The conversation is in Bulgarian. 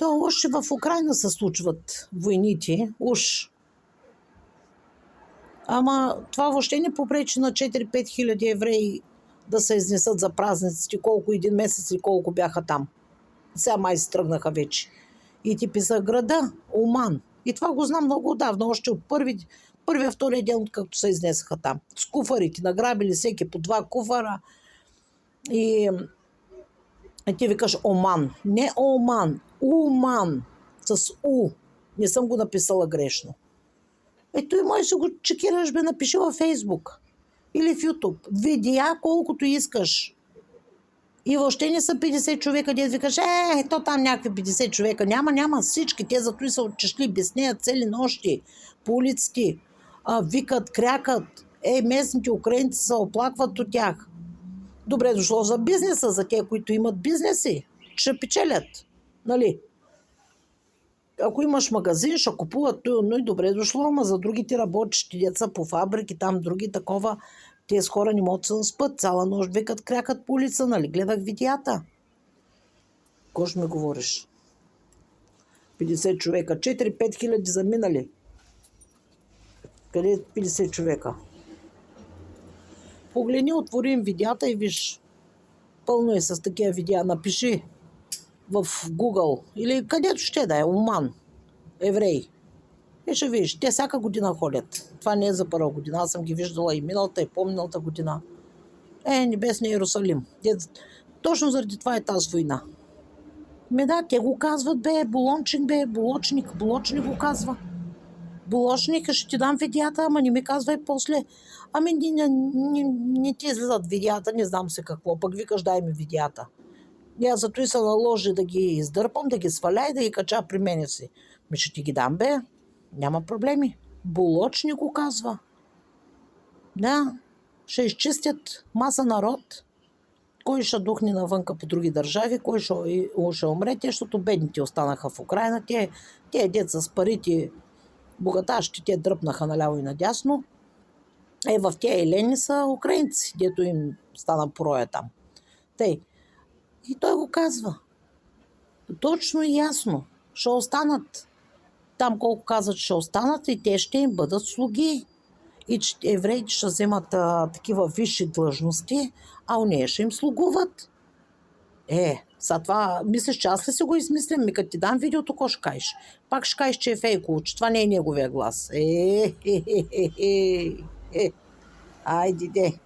То още в Украйна се случват войните, уж. Ама това въобще не попречи на 4-5 хиляди евреи да се изнесат за празниците, колко един месец и колко бяха там. Сега май се тръгнаха вече. И ти писа града Оман. И това го знам много отдавна, още от първия, втория ден, откакто се изнесаха там. С куфарите, награбили всеки по 2 куфара. И ти викаш Оман. Не Оман, Уман. С У. Не съм го написала грешно. Ето и може да го чекираш, бе, напиши във Фейсбук. Или в Ютуб. Видеа колкото искаш. И въобще не са 50 човека, дед викаш, то там някакви 50 човека. Няма всички. Те зато и са отчешли, безнеят цели нощи по улиците. Викат, крякат. Местните украинци се оплакват от тях. Добре дошло за бизнеса, за те, които имат бизнеси. Ще печелят. Нали? Ако имаш магазин, ще купуват, но и добре дошло, ама за другите работещи деца по фабрики, там други такова, тези хора не могат да се спят. Цяла нощ викат, крякат по улица, нали? Гледах видеята. Кой ще ми говориш? 50 човека. 4-5 хиляди заминали. Къде е 50 човека? Погледни, отворим видеята и виж. Пълно е с такива видеа. Напиши в Google или където ще да е, Оман, евреи. И ще видиш, те всяка година ходят. Това не е за първа година, аз съм ги виждала и миналата, и по-миналата година. Небесния Иерусалим. Точно заради това е тази война. Да, те го казват, Болочник го казва. Болочник, ще ти дам видеята, ама не ми казвай после. Ами не ти излизат видеята, не знам се какво, пък викаш дай ми видеята. Аз зато и се наложи да ги издърпам, да ги сваля и да ги кача при мене си. Ще ти ги дам, бе. Няма проблеми. Болочник го казва. Да, ще изчистят маса народ. Кой ще духне навънка по други държави, кой ще умре, защото бедните останаха в Украйна. Те деца с парите, богатащи, те дръпнаха наляво и надясно. В тия елени са украинци, дето им стана проя там. Тъй. И той го казва. Точно и ясно. Ще останат. Там колко казват, ще останат и те ще им бъдат слуги. И че евреите ще вземат такива висши длъжности, а уния ще им слугуват. Сега това, мислиш, че аз ли си го измислям? Като ти дам видеото, ко ще кажеш? Пак ще кажеш, че е фейково, че това не е неговия глас. Айде де.